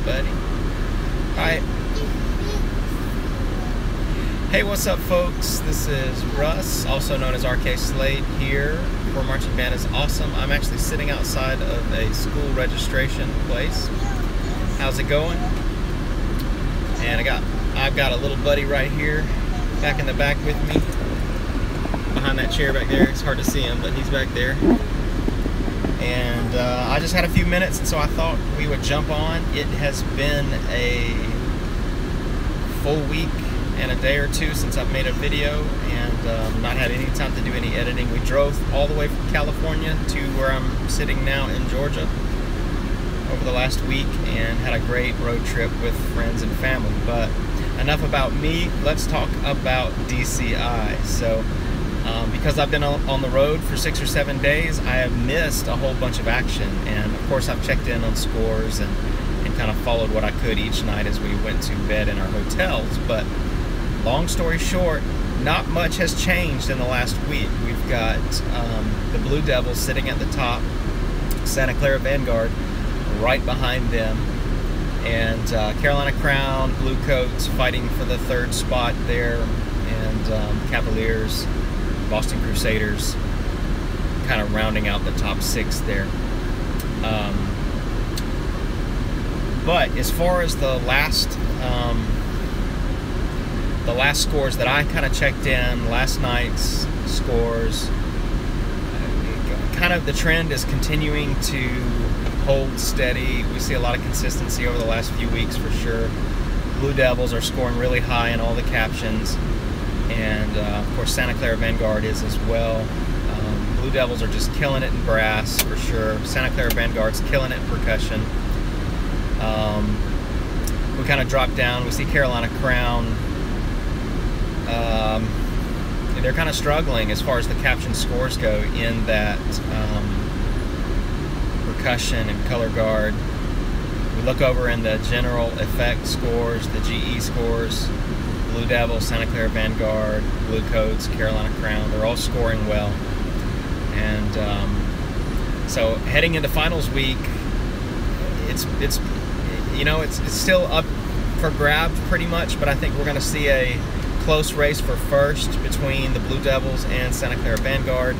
buddy. Alright. Hey, what's up, folks? This is Russ, also known as RK Slade, here for Marching Band is Awesome. I'm actually sitting outside of a school registration place. How's it going? And I've got a little buddy right here, back in the back with me, behind that chair back there. It's hard to see him, but he's back there. And I just had a few minutes, and so I thought we would jump on. It has been a full week and a day or two since I've made a video, and not had any time to do any editing. We drove all the way from California to where I'm sitting now in Georgia over the last week and had a great road trip with friends and family. But enough about me, let's talk about DCI. So because I've been on the road for 6 or 7 days, I have missed a whole bunch of action, and of course I've checked in on scores and kind of followed what I could each night as we went to bed in our hotels. But long story short, not much has changed in the last week. We've got the Blue Devils sitting at the top, Santa Clara Vanguard right behind them, and Carolina Crown, Blue Coats fighting for the third spot there, and Cavaliers, Boston Crusaders kind of rounding out the top 6 there. But as far as the last scores that I kind of checked in, last night's scores, kind of the trend is continuing to hold steady. We see a lot of consistency over the last few weeks for sure. Blue Devils are scoring really high in all the captions, and of course Santa Clara Vanguard is as well. Blue Devils are just killing it in brass for sure. Santa Clara Vanguard's killing it in percussion. We kind of drop down. We see Carolina Crown. They're kind of struggling as far as the caption scores go in that percussion and color guard. We look over in the general effect scores, the GE scores. Blue Devils, Santa Clara Vanguard, Blue Coats, Carolina Crown, they're all scoring well. And so heading into finals week, it's still up for grabs pretty much, but I think we're going to see a close race for first between the Blue Devils and Santa Clara Vanguard,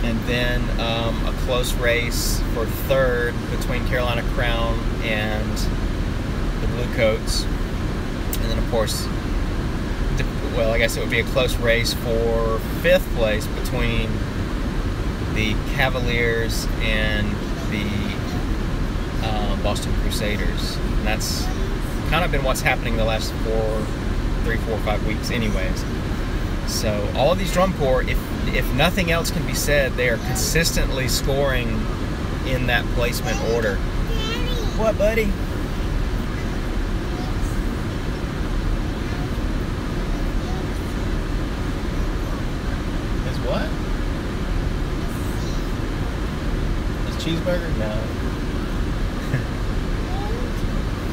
and then a close race for third between Carolina Crown and the Blue Coats, and then of course, well, I guess it would be a close race for 5th place between the Cavaliers and the Boston Crusaders. And that's kind of been what's happening the last 3, 4, 5 weeks anyways. So all of these drum corps, if nothing else can be said, they are consistently scoring in that placement order. What, buddy? Is what? Is cheeseburger? No.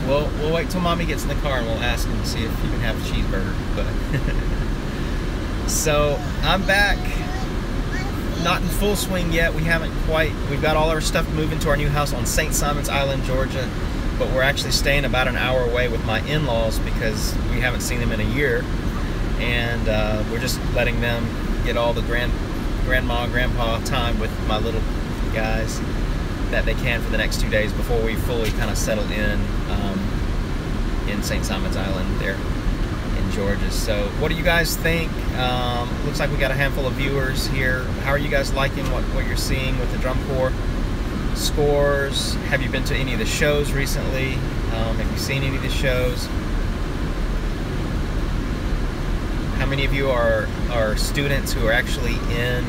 We'll wait till Mommy gets in the car and we'll ask him to see if he can have a cheeseburger. But so I'm back, not in full swing yet. We've got all our stuff moving to our new house on St. Simon's Island, Georgia, but we're actually staying about an hour away with my in-laws because we haven't seen them in a year, and we're just letting them get all the grandma, grandpa time with my little guys that they can for the next 2 days before we fully kind of settle in St. Simon's Island there in Georgia. So what do you guys think? Looks like we got a handful of viewers here. How are you guys liking what you're seeing with the drum corps scores? Have you been to any of the shows recently? Have you seen any of the shows? How many of you are students who are actually in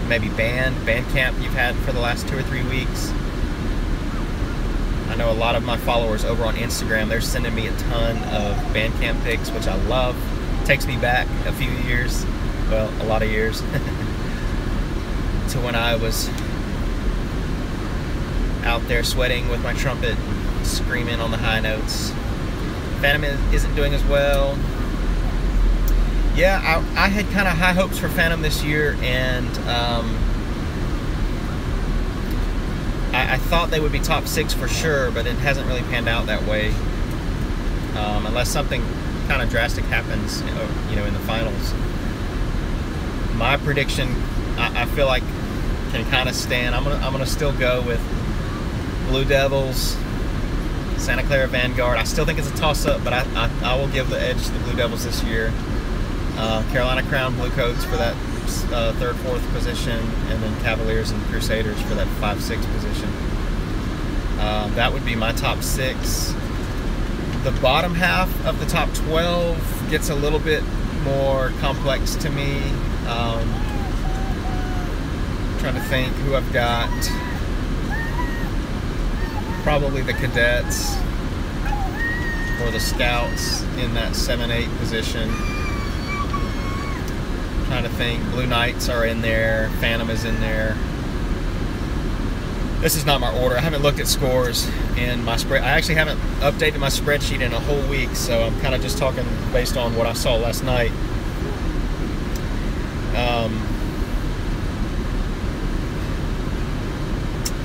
maybe band camp you've had for the last 2 or 3 weeks? I know a lot of my followers over on Instagram, they're sending me a ton of band camp pics, which I love. Takes me back a few years, well, a lot of years, to when I was out there sweating with my trumpet, screaming on the high notes. Phantom isn't doing as well. Yeah, I had kind of high hopes for Phantom this year, and I thought they would be top 6 for sure, but it hasn't really panned out that way. Unless something kind of drastic happens, you know, in the finals. My prediction, I feel like, can kind of stand. I'm gonna still go with Blue Devils, Santa Clara Vanguard. I still think it's a toss-up, but I will give the edge to the Blue Devils this year. Carolina Crown Bluecoats for that 3rd, 4th position, and then Cavaliers and Crusaders for that 5, 6 position. That would be my top 6. The bottom half of the top 12 gets a little bit more complex to me. Trying to think who I've got. Probably the Cadets or the Scouts in that 7, 8 position. Trying to think. Blue Knights are in there. Phantom is in there. This is not my order. I haven't looked at scores in my spread. I actually haven't updated my spreadsheet in a whole week, so I'm kind of just talking based on what I saw last night.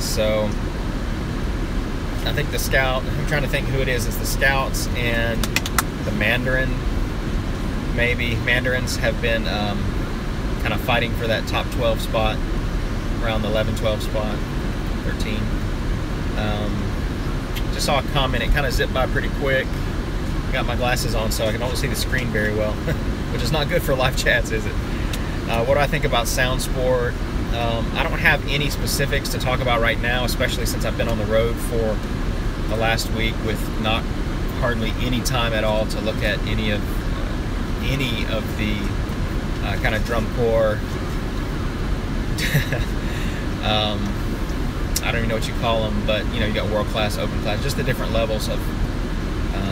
So I think the Scout, I'm trying to think who it is. It's the Scouts and the Mandarin. Maybe Mandarins have been kind of fighting for that top 12 spot, around the 11, 12 spot, 13. Just saw a comment. It kind of zipped by pretty quick. Got my glasses on, so I can only see the screen very well, which is not good for live chats, is it? What do I think about Sound Sport? I don't have any specifics to talk about right now, especially since I've been on the road for the last week with not hardly any time at all to look at any of the kind of drum corps. I don't even know what you call them, but you know, you got world class, open class, just the different levels of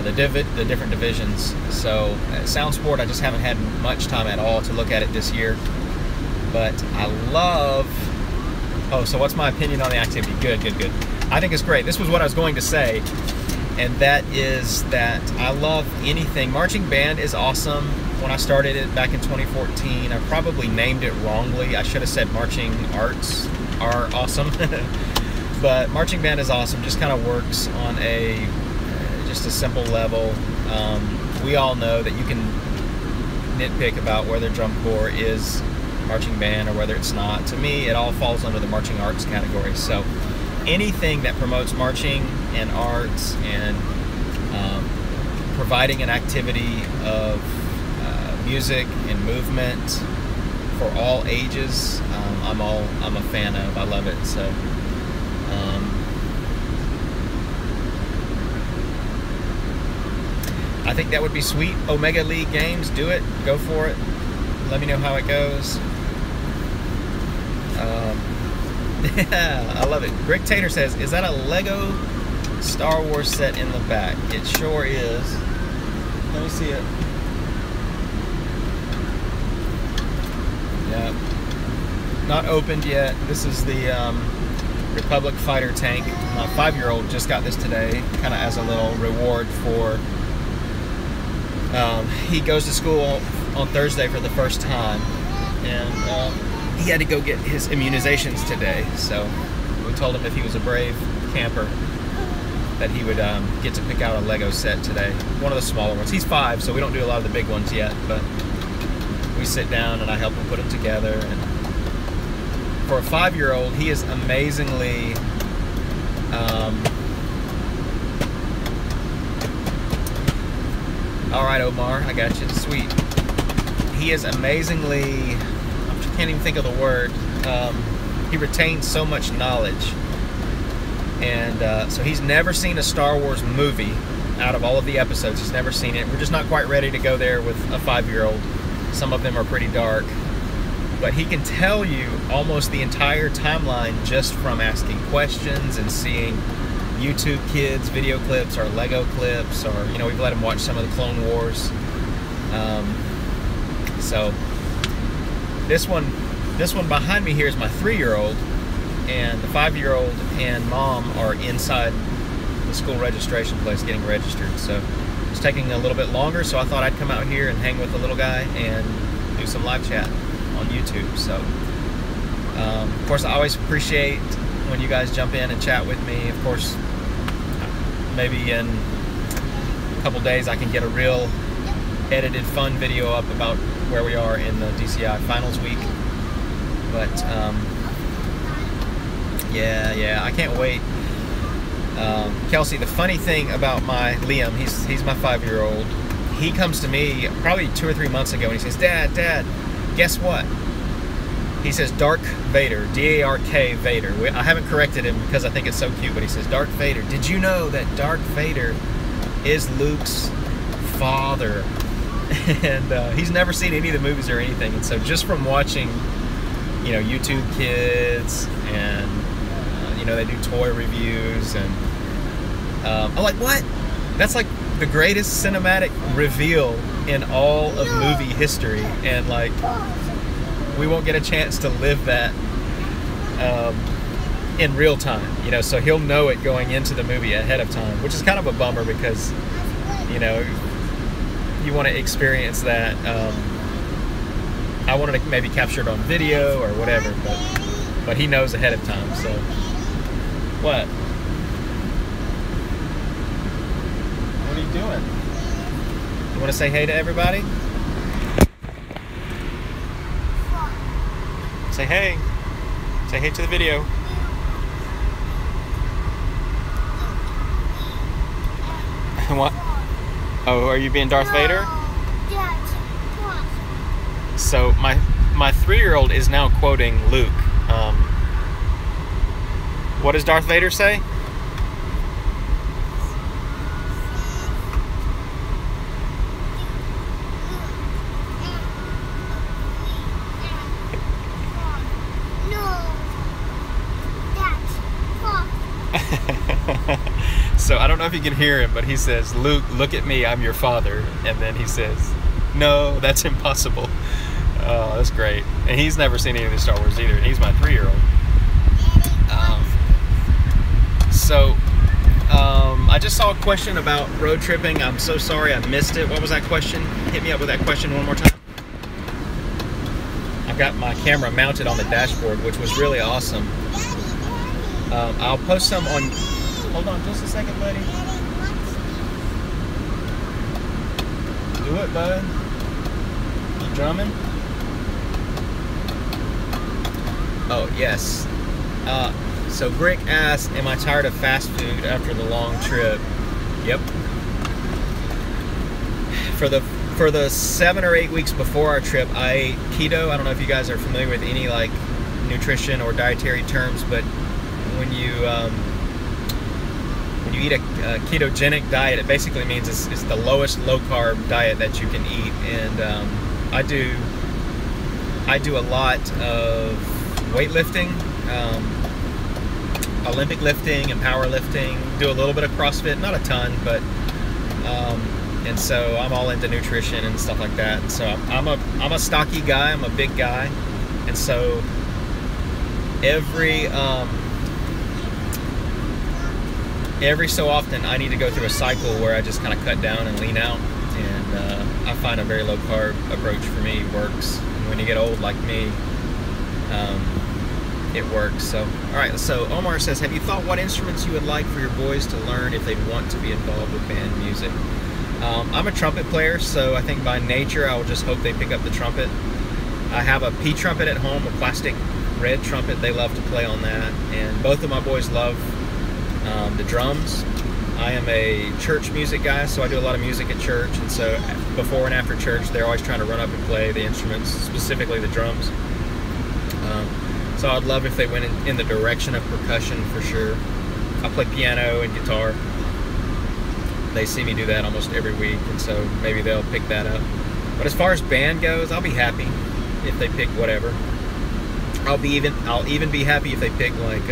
the different divisions. So Sound Sport, I just haven't had much time at all to look at it this year. But I love. Oh, so what's my opinion on the activity? Good. I think it's great. This was what I was going to say, and that is that I love anything. Marching band is awesome. When I started it back in 2014, I probably named it wrongly. I should have said marching arts are awesome. But marching band is awesome. Just kind of works on just a simple level. We all know that you can nitpick about whether drum corps is marching band or whether it's not. To me, it all falls under the marching arts category. So anything that promotes marching and arts and providing an activity of music and movement for all ages, I'm a fan of. I love it. So I think that would be sweet. Omega League games, do it, go for it. Let me know how it goes. Yeah, I love it. Rick Tater says, is that a Lego Star Wars set in the back? It sure is. Let me see it. Yeah. Not opened yet. This is the Republic fighter tank. My 5-year-old just got this today, kind of as a little reward for... he goes to school on Thursday for the first time, and he had to go get his immunizations today, so we told him if he was a brave camper that he would get to pick out a Lego set today. One of the smaller ones. He's 5, so we don't do a lot of the big ones yet, but we sit down and I help him put them together. And for a 5-year-old, he is amazingly all right, Omar, I got you. Sweet. He is amazingly, I can't even think of the word. He retains so much knowledge. And so he's never seen a Star Wars movie out of all of the episodes. He's never seen it. We're just not quite ready to go there with a 5-year-old. Some of them are pretty dark. But he can tell you almost the entire timeline just from asking questions and seeing YouTube Kids video clips or Lego clips, or you know, we've let him watch some of the Clone Wars. So this one behind me here is my 3-year-old, and the 5-year-old and mom are inside the school registration place getting registered. So it's taking a little bit longer, so I thought I'd come out here and hang with the little guy and do some live chat on YouTube. So of course, I always appreciate when you guys jump in and chat with me. Of course, maybe in a couple days I can get a real edited fun video up about where we are in the DCI finals week. But yeah, I can't wait. Kelsey, the funny thing about my Liam, he's my 5-year-old. He comes to me probably 2 or 3 months ago and he says, Dad, guess what? He says Dark Vader, D-A-R-K Vader. I haven't corrected him because I think it's so cute, but he says Dark Vader. Did you know that Dark Vader is Luke's father? And he's never seen any of the movies or anything. And so just from watching, you know, YouTube Kids and, you know, they do toy reviews and I'm like, what? That's like the greatest cinematic reveal in all of movie history. And like, we won't get a chance to live that in real time, you know, so he'll know it going into the movie ahead of time, which is kind of a bummer because, you know, you want to experience that. I wanted to maybe capture it on video or whatever, but he knows ahead of time, so. What? What are you doing? You want to say hey to everybody? Say hey. Say hey to the video. What? Oh, are you being Darth Vader? So my 3-year-old is now quoting Luke. What does Darth Vader say? So I don't know if you can hear him, but he says, Luke, look at me, I'm your father. And then he says, no, that's impossible. Oh, that's great. And he's never seen any of the Star Wars either, and he's my 3-year-old. I just saw a question about road tripping. I'm so sorry I missed it. What was that question? Hit me up with that question one more time. I've got my camera mounted on the dashboard, which was really awesome. I'll post some on... Hold on just a second, buddy. Do it, bud. You drumming? Oh, yes. So Brick asked, am I tired of fast food after the long trip? Yep. For the 7 or 8 weeks before our trip, I ate keto. I don't know if you guys are familiar with any like nutrition or dietary terms, but when you eat a ketogenic diet, it basically means it's the lowest low carb diet that you can eat. And I do a lot of weightlifting, Olympic lifting and powerlifting, do a little bit of CrossFit, not a ton, but and so I'm all into nutrition and stuff like that. And so I'm a stocky guy, I'm a big guy, and so every so often I need to go through a cycle where I just kind of cut down and lean out, and I find a very low carb approach for me works. And when you get old like me, it works. So, all right, so Omar says, have you thought what instruments you would like for your boys to learn if they want to be involved with band music? I'm a trumpet player, so I think by nature I will just hope they pick up the trumpet. I have a P trumpet at home, a plastic red trumpet. They love to play on that, and both of my boys love the drums. I am a church music guy, so I do a lot of music at church, and so before and after church they're always trying to run up and play the instruments, specifically the drums. So I'd love if they went in the direction of percussion for sure. I play piano and guitar. They see me do that almost every week, and so maybe they'll pick that up. But as far as band goes, I'll be happy if they pick whatever. I'll even be happy if they pick like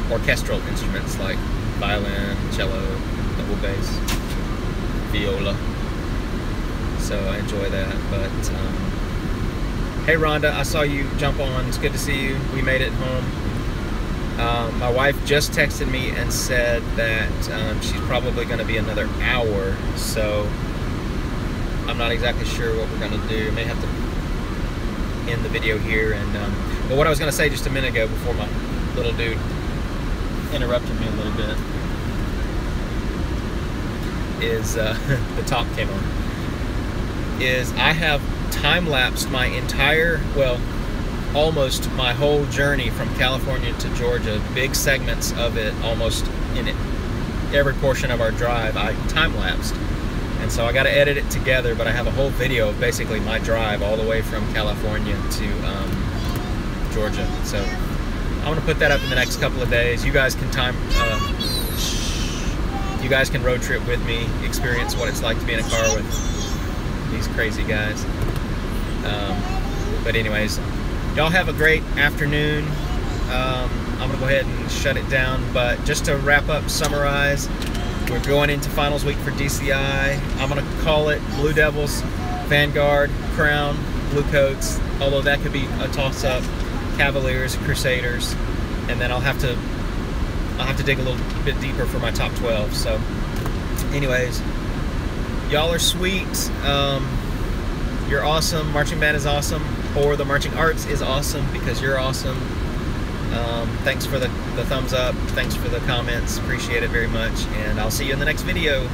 orchestral instruments like violin, cello, double bass, viola. So I enjoy that. But hey Rhonda, I saw you jump on. It's good to see you. We made it home. My wife just texted me and said that she's probably going to be another hour, so I'm not exactly sure what we're going to do. I may have to end the video here. And but what I was going to say just a minute ago before my little dude interrupted me a little bit is the top came on. Is I have time-lapsed my entire, well, almost my whole journey from California to Georgia, big segments of it, almost in it, every portion of our drive, I time-lapsed. And so I got to edit it together, but I have a whole video of basically my drive all the way from California to Georgia. So I'm going to put that up in the next couple of days. You guys can you guys can road trip with me, experience what it's like to be in a car with these crazy guys. But anyways, y'all have a great afternoon. I'm going to go ahead and shut it down, but just to wrap up, summarize, we're going into finals week for DCI. I'm going to call it Blue Devils, Vanguard, Crown, Blue Coats, although that could be a toss-up, Cavaliers, Crusaders, and then I'll have to dig a little bit deeper for my top 12. So anyways, y'all are sweet. You're awesome. Marching band is awesome, or the marching arts is awesome because you're awesome. Thanks for the thumbs up. Thanks for the comments. Appreciate it very much. And I'll see you in the next video.